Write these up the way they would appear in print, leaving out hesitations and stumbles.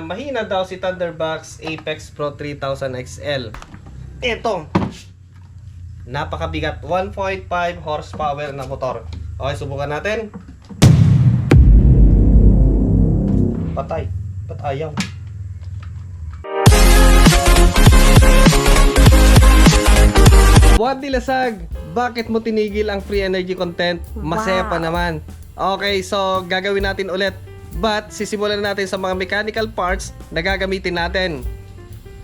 Mahina daw si Thunderbox Apex Pro 3000 XL. Ito, napakabigat, 1.5 horsepower na motor. Okay, subukan natin. Patay, ba't ayaw? What dilasag? Bakit mo tinigil ang free energy content? Masaya pa naman. Okay, so gagawin natin ulit. But sisimulan natin sa mga mechanical parts na gagamitin natin.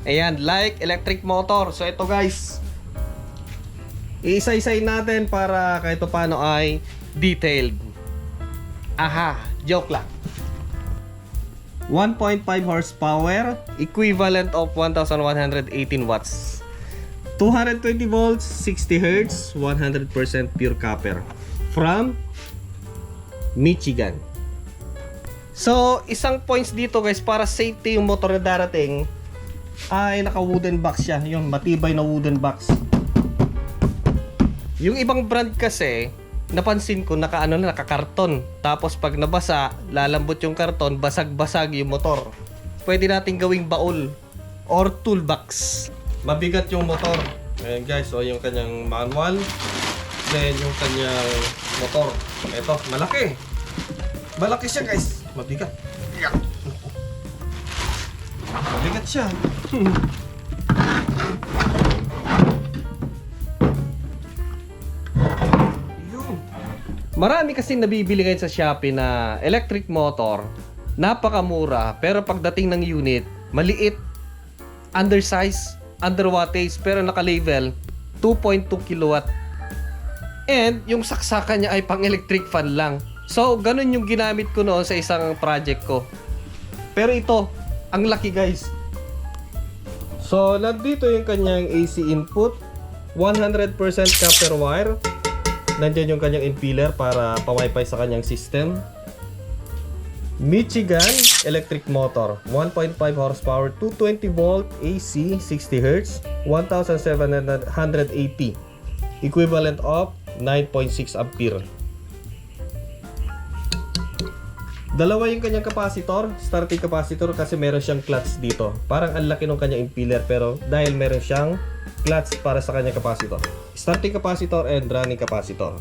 Ayan, like electric motor. So ito guys, iisa-isay natin para kahit paano ay detailed. Aha, joke lang. 1.5 horsepower, equivalent of 1118 watts. 220 volts, 60 Hz, 100% pure copper. From Michigan. So, isang points dito guys, para safety yung motor na darating, ay naka wooden box siya. Yung matibay na wooden box. Yung ibang brand kasi, napansin ko nakakarton. Tapos pag nabasa, lalambot yung karton, basag-basag yung motor. Pwede natin gawing baul or toolbox. Mabigat yung motor. Ayan guys, so yung kanyang manual. Then yung kanyang motor. Ito, malaki. Malaki siya guys. Mabigat. Mabigat siya. Marami kasing nabibili ngayon sa Shopee na electric motor. Napakamura. Pero pagdating ng unit, maliit, undersize, under wattage, pero naka-label 2.2 kilowatt. And yung saksakan niya ay pang electric fan lang. So, ganun yung ginamit ko noon sa isang project ko. Pero ito, ang laki guys. So, nandito yung kanyang AC input. 100% copper wire. Nandiyan yung kanyang impeller para pa-wifi sa kanyang system. Michigan electric motor. 1.5 horsepower, 220 volt AC, 60 Hz, 1780. Equivalent of 9.6 ampere. Dalawa yung kanyang capacitor, starting capacitor, kasi meron siyang clutch dito. Parang ang laki ng kanyang impeller, pero dahil meron siyang clutch para sa kanyang capacitor. Starting capacitor and running capacitor.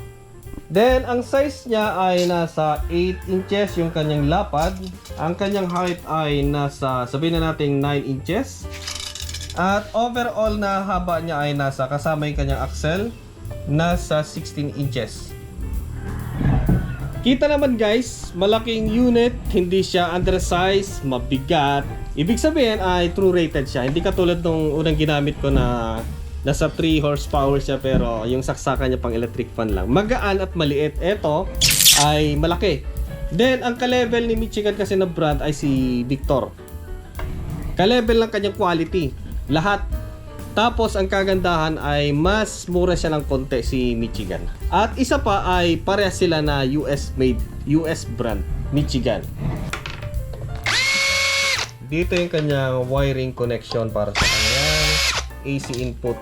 Then, ang size niya ay nasa 8 inches yung kanyang lapad. Ang kanyang height ay nasa, sabihin na natin 9 inches. At overall na haba niya ay nasa, kasama yung kanyang axle, nasa 16 inches. Kita naman guys, malaking unit, hindi siya undersize, mabigat. Ibig sabihin ay true rated siya. Hindi katulad nung unang ginamit ko na nasa 3 horsepower siya, pero yung saksakan niya pang electric fan lang. Magaan at maliit. Ito ay malaki. Then ang ka-level ni Michigan kasi na brand ay si Victor. Ka-level ng kanyang quality. Lahat. Tapos ang kagandahan ay mas mura siya ng konti si Michigan. At isa pa ay parehas sila na US made, US brand, Michigan. Dito yung kanyang wiring connection para sa kanyang AC input.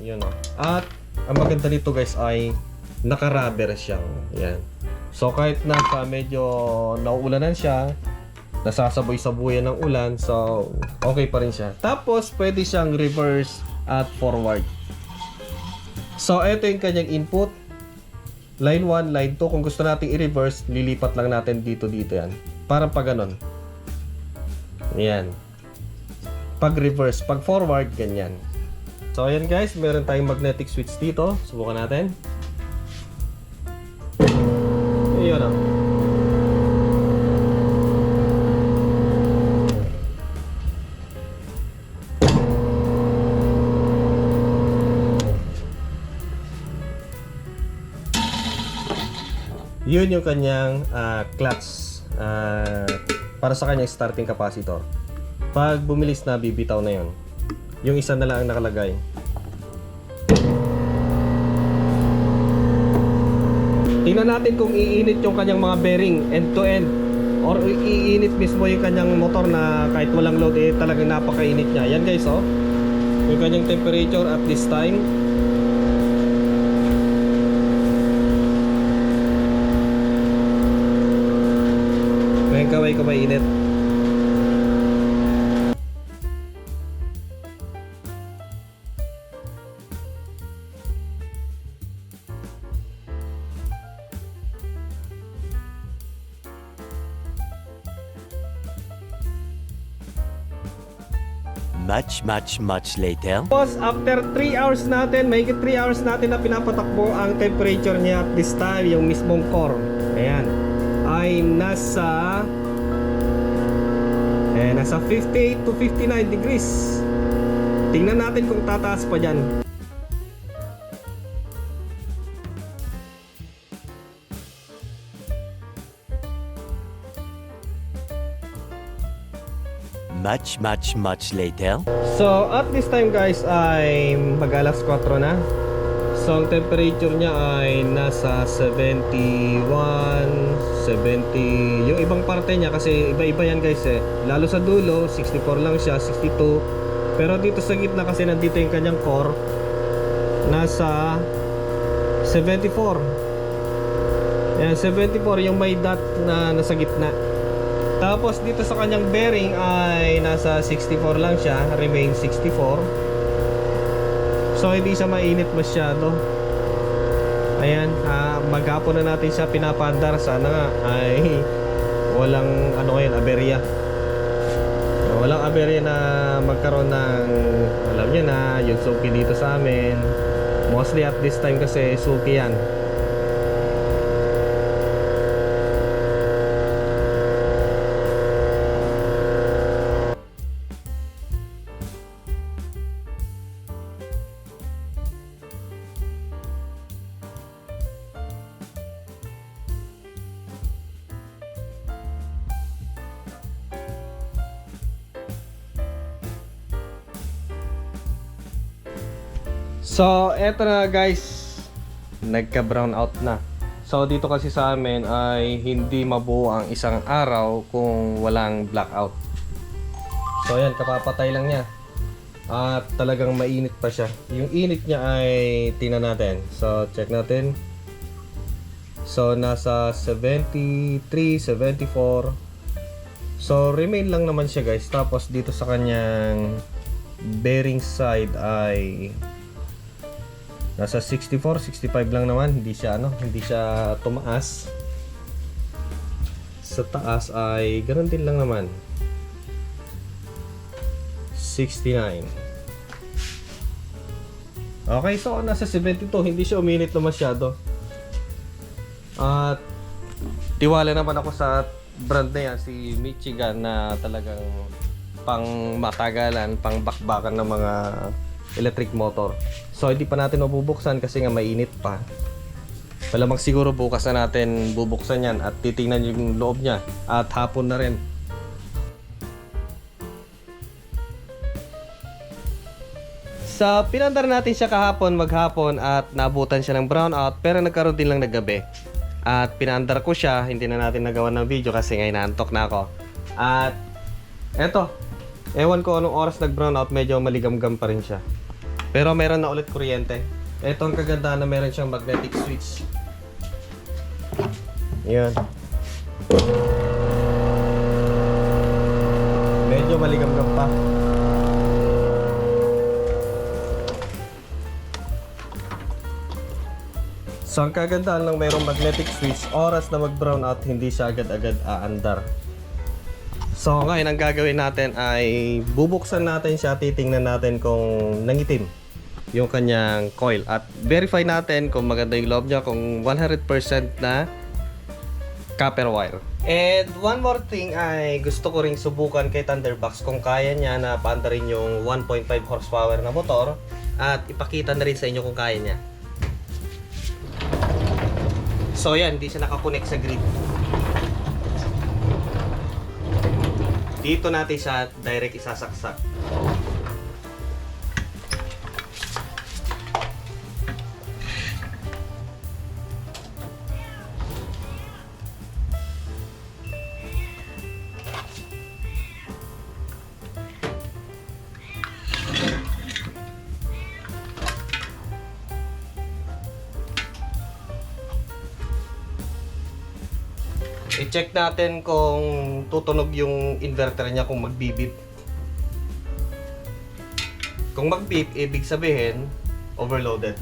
Yun o. At ang maganda nito guys ay naka-rubber siyang. Yan. So kahit nasa medyo nauulanan siya, nasasaboy-sabuyan ng ulan, so okay pa rin siya. Tapos pwede siyang reverse at forward. So ito yung kanyang input, line 1, line 2. Kung gusto nating i-reverse, lilipat lang natin dito yan. Parang pag ganon. Yan. Pag reverse, pag forward, ganyan. So ayan guys, meron tayong magnetic switch dito. Subukan natin. Ayun o. Yun yung kanyang clutch para sa kanyang starting capacitor. Pag bumilis na, bibitaw na yun. Yung isa na lang ang nakalagay. Tingnan natin kung iinit yung kanyang mga bearing end to end, or iinit mismo yung kanyang motor na kahit walang load, talagang napakainit niya. Yan guys, oh, yung kanyang temperature at this time. Ngayon kamay ko mainit. Much later. Tapos, after 3 hours natin, mahigit 3 hours natin na pinapatakbo, ang temperature niya at this time, yung mismong core, ayan, ay nasa 58 to 59 degrees. Tingnan natin kung tataas pa dyan. Much later. So, at this time guys ay mag-alas 4 na. So, ang temperature niya ay nasa 71, 70. Yung ibang parte niya kasi iba-iba yan guys eh. Lalo sa dulo, 64 lang siya, 62. Pero dito sa gitna kasi nandito yung kanyang core, nasa 74. Yan, 74 yung may dot na nasa gitna. Tapos dito sa kanyang bearing ay nasa 64 lang siya, remain 64. So hindi siya mainit masyado. Ayan, maghapon na natin siya pinapandar. Sana nga ay walang aberya. Walang aberya na magkaroon ng, alam niyo na, yung suki dito sa amin. Mostly at this time kasi suki yan. So, eto na guys, nagka-brown out na. So, dito kasi sa amin ay hindi mabuo ang isang araw kung walang blackout. So, ayan, kapapatay lang niya. At talagang mainit pa siya. Yung init niya ay tingnan natin. So, check natin. So, nasa 73, 74. So, remain lang naman siya guys. Tapos, dito sa kanyang bearing side ay nasa 64, 65 lang naman. Hindi siya tumaas. Sa taas ay ganoon din lang naman. 69. Okay, so nasa 72, hindi siya uminit na masyado. At tiwala naman ako sa brand na yan, si Michigan, na talagang pang matagalan, pang bakbakan ng mga electric motor. So hindi pa natin mabubuksan kasi nga mainit pa. Malamang siguro bukas na natin bubuksan yan at titingnan yung loob niya. At hapon na rin. Sa pinandar natin siya kahapon, maghapon, at nabutan siya ng brownout, pero nagkaroon din lang na gabi. At pinandar ko siya, hindi na natin nagawa ng video kasi ngayon naantok na ako. At eto, ewan ko anong oras nag-brownout, medyo maligamgam pa rin siya. Pero meron na ulit kuryente. Ito ang kagandahan na meron siyang magnetic switch. Yan. Medyo maligamgam pa. So ang kagandahan lang mayroong magnetic switch, oras na mag-brown out, hindi siya agad-agad aandar. So ngayon ang gagawin natin ay bubuksan natin siya, titingnan natin kung nangitim yung kanyang coil at verify natin kung maganda yung loob niya, kung 100% na copper wire. And one more thing ay gusto ko ring subukan kay Thunderbox kung kaya niya na paandarin yung 1.5 horsepower na motor, at ipakita na rin sa inyo kung kaya niya. So yan, hindi siya nakakonect sa grid. Dito natin siya direct isasaksak. I-check natin kung tutunog yung inverter niya, kung magbibip. Kung magbip, ibig sabihin overloaded.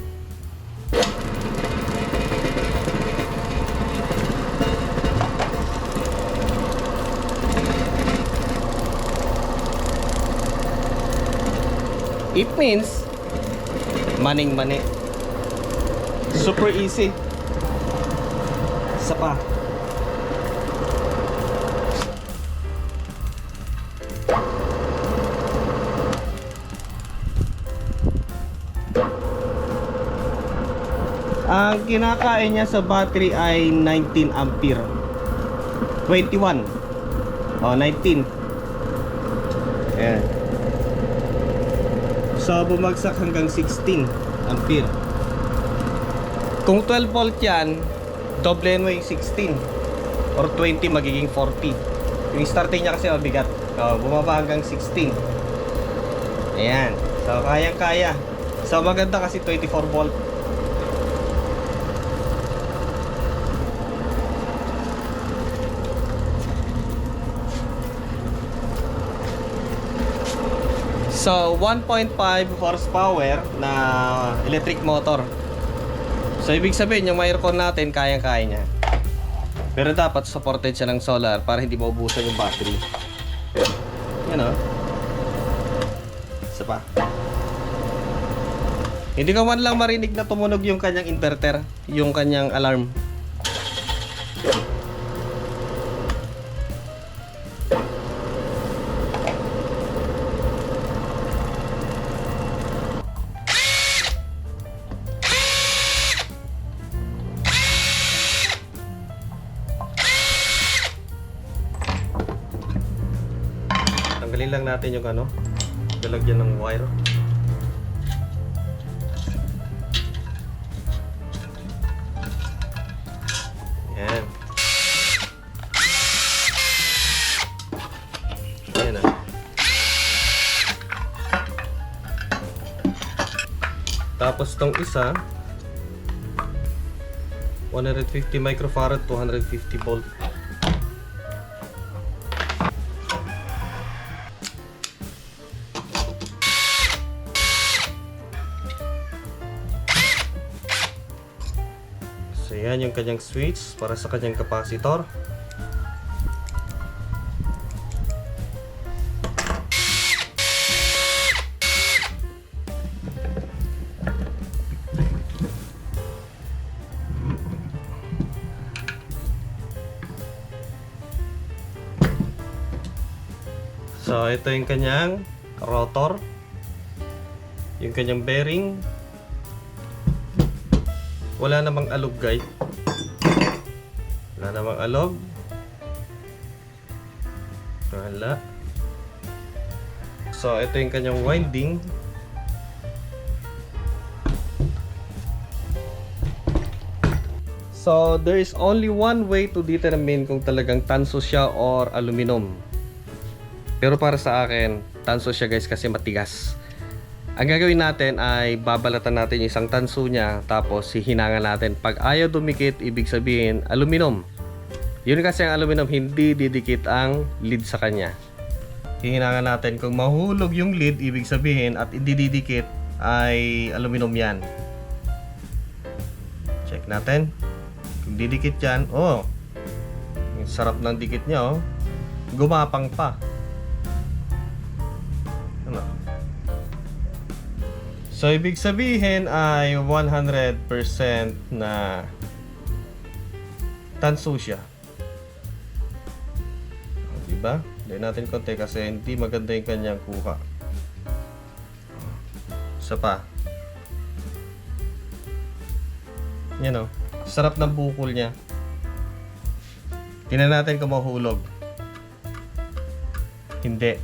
It means maning-mani. Super easy. Isa pa. Ang kinakain niya sa battery ay 19 ampere. 21. Oh, 19. Ayan. So, bumagsak hanggang 16 ampere. Kung 12 volt yan, doble mo yung 16. Or 20, magiging 40. Yung starting niya kasi mabigat. So, bumaba hanggang 16. Ayan. So, kayang-kaya. So, maganda kasi 24 volt. So, 1.5 horsepower na electric motor. So, ibig sabihin, yung aircon natin, kayang-kaya niya. Pero dapat supported siya ng solar para hindi maubusan yung battery. Yan o. Isa pa. Hindi ka man lang marinig na tumunog yung kanyang inverter, yung kanyang alarm. Tanggalin lang natin yung ano, lalagyan ng wire. Yan. Yan na. Tapos tong isa 150 microfarad, 250 volt. So yan yung kanyang switch para sa kanyang capacitor. So ito yung kanyang rotor, yung kanyang bearing. Wala namang alog guys. Wala namang alog. Wala. So ito yung kanyang winding. So there is only one way to determine kung talagang tanso siya or aluminum. Pero para sa akin, tanso siya guys kasi matigas. Ang gagawin natin ay babalatan natin yung isang tanso niya, tapos hihinangan natin. Pag ayaw dumikit, ibig sabihin aluminum. Yun kasi ang aluminum, hindi didikit ang lead sa kanya. Hihinangan natin. Kung mahulog yung lead, ibig sabihin at hindi didikit ay aluminum yan. Check natin. Kung didikit yan, oh, yung sarap ng dikit niya, oh, gumapang pa. Ano? So, ibig sabihin ay 100% na tanso siya. Diba? Hindi natin konti kasi hindi maganda yung kanyang kuha. Isa pa. Yan o. Sarap ng bukol niya. Tingnan natin kung mahulog. Hindi.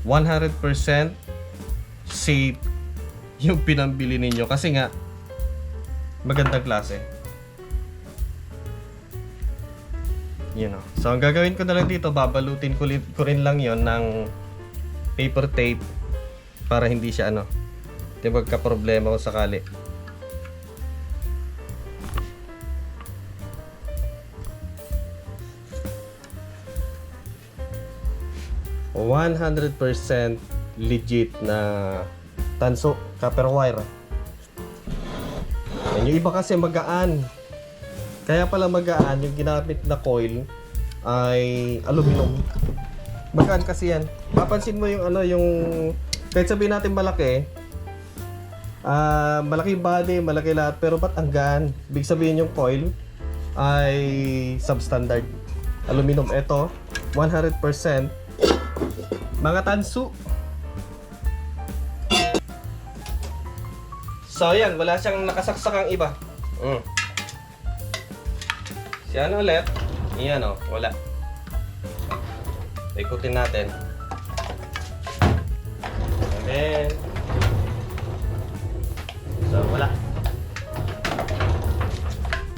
100% safe yung pinambili ninyo kasi nga magandang klase. Yun o. So ang gagawin ko na lang dito, babalutin ko rin lang yon ng paper tape para hindi siya ano, hindi magka-problema kung sakali. %100% legit na tanso, copper wire. And yung iba kasi magaan. Kaya pala magaan, yung ginamit na coil ay aluminum. Magaan kasi yan. Papansin mo yung ano, yung Kahit sabihin natin malaki, malaki body, malaki lahat, pero ba't ang gaan? Big sabihin yung coil ay substandard. Aluminum ito, 100% mga tansu. So yan, wala siyang nakasaksakang iba. Si ano ulit? Iyan o, wala. Ikutin natin. And then, so wala.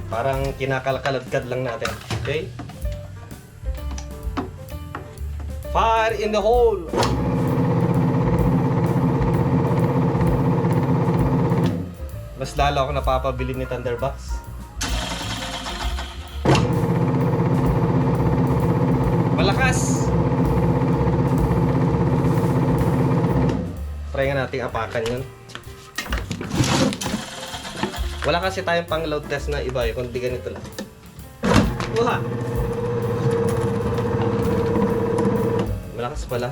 Parang kinakalkaladkad lang natin. Okay? Fire in the hole! Mas lalo ako napapabili ni Thunderbox. Malakas! Try nga nating apakan yun. Wala kasi tayong pang load test na iba kundi ganito lang. Uha! Malakas pala.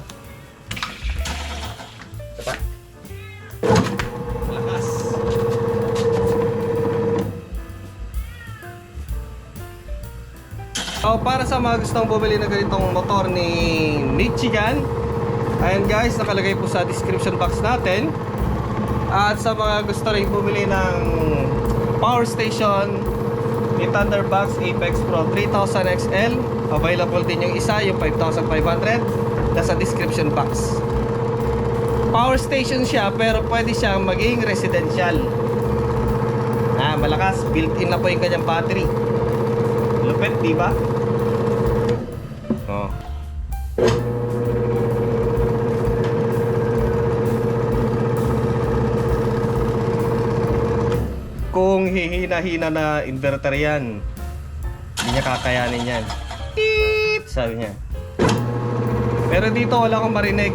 Ito pa. Malakas. So, para sa mga gustong bumili na ganitong motor ni Michigan, ayan guys, nakalagay po sa description box natin. At sa mga gusto rin bumili ng power station ni Thunderbox Apex Pro 3000 XL, available din yung isa, yung 5500, nasa description box. Power station siya, pero pwede siyang maging residential. Malakas, built-in na po yung kanyang battery. Lupit, di ba? Oh. Kung hihina-hina na inverter yan, hindi niya kakayanin yan. Eeeet! Sabi niya. Pero dito wala akong marinig.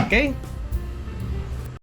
Okay?